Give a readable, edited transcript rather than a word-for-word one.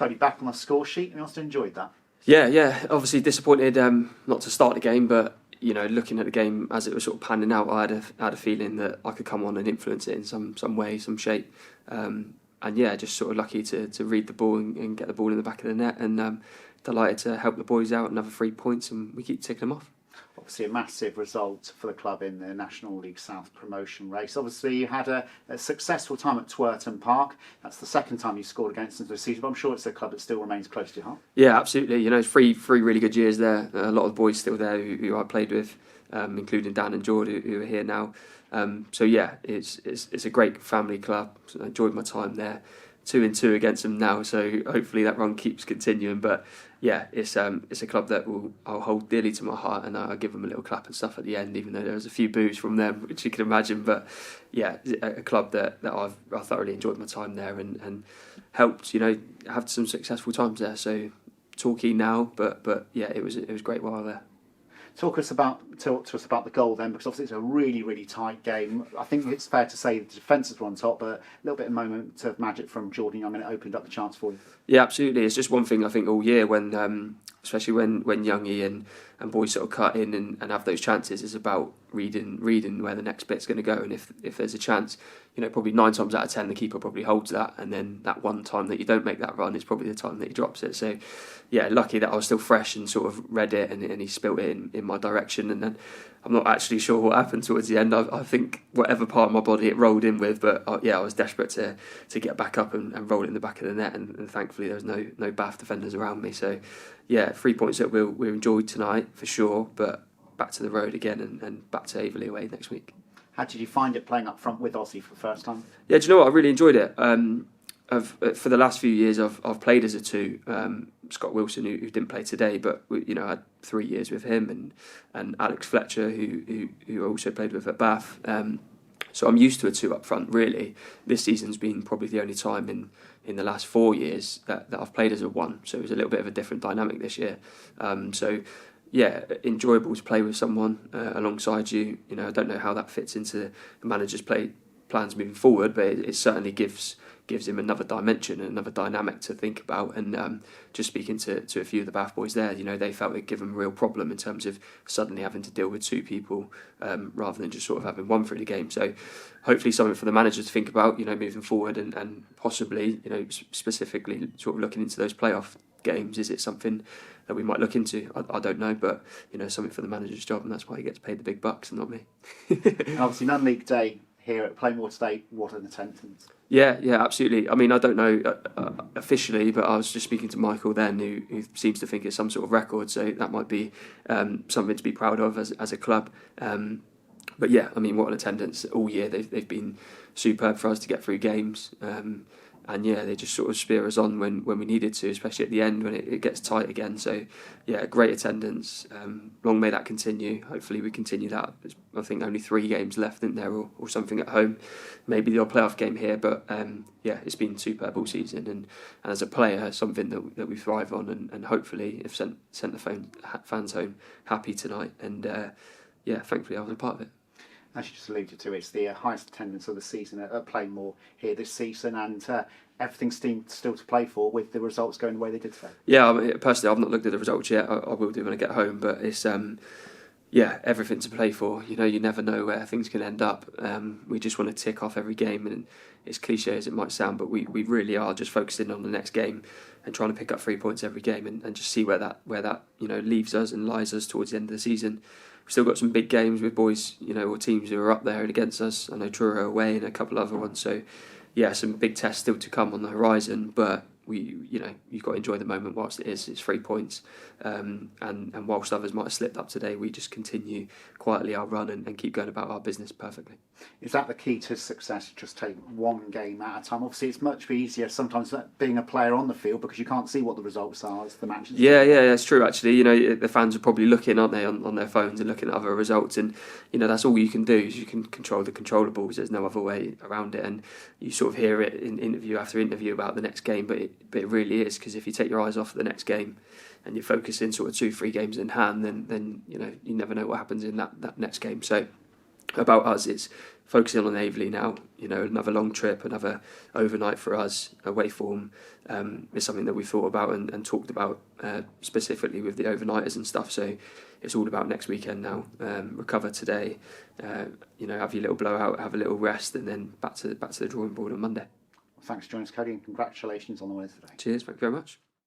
Cody, back on the score sheet, and you must have enjoyed that. Yeah. Obviously disappointed not to start the game, but looking at the game as it was sort of panning out, I had a feeling that I could come on and influence it in some way, some shape. And just sort of lucky to read the ball and get the ball in the back of the net, and delighted to help the boys out, another 3 points, and we keep ticking them off. Obviously a massive result for the club in the National League South promotion race. Obviously you had a successful time at Twerton Park. That's the second time you scored against them this season, but I'm sure it's a club that still remains close to your heart. Yeah, absolutely. Three really good years there. A lot of the boys still there who I played with, including Dan and George who are here now. It's a great family club. I enjoyed my time there. 2-2 against them now, so hopefully that run keeps continuing. But yeah, it's a club that I'll hold dearly to my heart, and I'll give them a little clap and stuff at the end, even though there was a few boos from them, which you can imagine. But yeah, a club that I thoroughly enjoyed my time there and helped have some successful times there. So Torquay now, but yeah, it was great while there. Talk to us about the goal then, because obviously it's a really, really tight game. I think it's fair to say the defence were on top, but a little bit of moment of magic from Jordan Young, and it opened up the chance for you. Yeah, absolutely. It's just one thing I think all year when, especially when Youngie and boys sort of cut in and have those chances, is about reading where the next bit's going to go, and if there's a chance, probably 9 times out of 10 the keeper probably holds that, and then that one time that you don't make that run is probably the time that he drops it. So yeah, lucky that I was still fresh and sort of read it and he spilt it in my direction, and then I'm not actually sure what happened towards the end. I think whatever part of my body it rolled in with, but I was desperate to get back up and roll it in the back of the net, and thankfully there was no Bath defenders around me. So yeah, 3 points that we enjoyed tonight for sure, but back to the road again and back to Averley away next week. How did you find it playing up front with Aussie for the first time? Yeah, do you know what? I really enjoyed it. For the last few years, I've played as a 2. Scott Wilson, who didn't play today, but I had 3 years with him, and Alex Fletcher, who I also played with at Bath. So I'm used to a 2 up front. Really, this season's been probably the only time in the last 4 years that I've played as a 1. So it was a little bit of a different dynamic this year. Yeah, enjoyable to play with someone alongside you. I don't know how that fits into the manager's plans moving forward, but it certainly gives him another dimension and another dynamic to think about. And just speaking to a few of the Bath boys there, they felt it'd give them a real problem in terms of suddenly having to deal with 2 people rather than just sort of having 1 through the game. So hopefully something for the manager to think about, moving forward, and possibly, specifically sort of looking into those playoff games. Is it something that we might look into? I don't know, but something for the manager's job, and that's why he gets paid the big bucks and not me. And obviously non-league day here at Plainmoor today. What an attendance! Yeah, absolutely. I mean, I don't know officially, but I was just speaking to Michael then, who seems to think it's some sort of record, so that might be something to be proud of as a club. But yeah, I mean, what an attendance all year. They've been superb for us to get through games. And yeah, they just sort of spear us on when we needed to, especially at the end when it gets tight again. So yeah, great attendance. Long may that continue. Hopefully we continue that. There's, I think, only 3 games left, isn't there, or something at home. Maybe the odd playoff game here, but yeah, it's been superb all season. And as a player, something that we thrive on, and hopefully have sent the fans home happy tonight. And yeah, thankfully I was a part of it. As you just alluded to, it's the highest attendance of the season at Plainmoor here this season, and everything seems still to play for with the results going the way they did today. Yeah, I mean, personally, I've not looked at the results yet. I will do when I get home, but it's everything to play for. You never know where things can end up. We just want to tick off every game, and as cliche as it might sound, but we really are just focusing on the next game and trying to pick up 3 points every game, and just see where that leaves us and lies us towards the end of the season. We've still got some big games with boys, or teams who are up there and against us. I know Truro away and a couple other ones. So, yeah, some big tests still to come on the horizon. But you've got to enjoy the moment whilst it is. It's 3 points, and whilst others might have slipped up today, we just continue quietly our run and keep going about our business perfectly. Is that the key to success? Just take one game at a time. Obviously, it's much easier sometimes being a player on the field because you can't see what the results are as the matches. Yeah, that's true. Actually, the fans are probably looking, aren't they, on their phones and looking at other results, and that's all you can do. Is you can control the controllables. There's no other way around it, and you sort of hear it in interview after interview about the next game, but it really is, because if you take your eyes off the next game and you're focusing sort of 2-3 games in hand, then you never know what happens in that next game. So about us, it's focusing on Aveley now. You know, another long trip, another overnight for us, away form is something that we thought about and talked about specifically with the overnighters and stuff. So it's all about next weekend now. Recover today, you know, have your little blowout, have a little rest, and then back to the drawing board on Monday. Thanks for joining us, Cody, and congratulations on the win today. Cheers, thank you very much.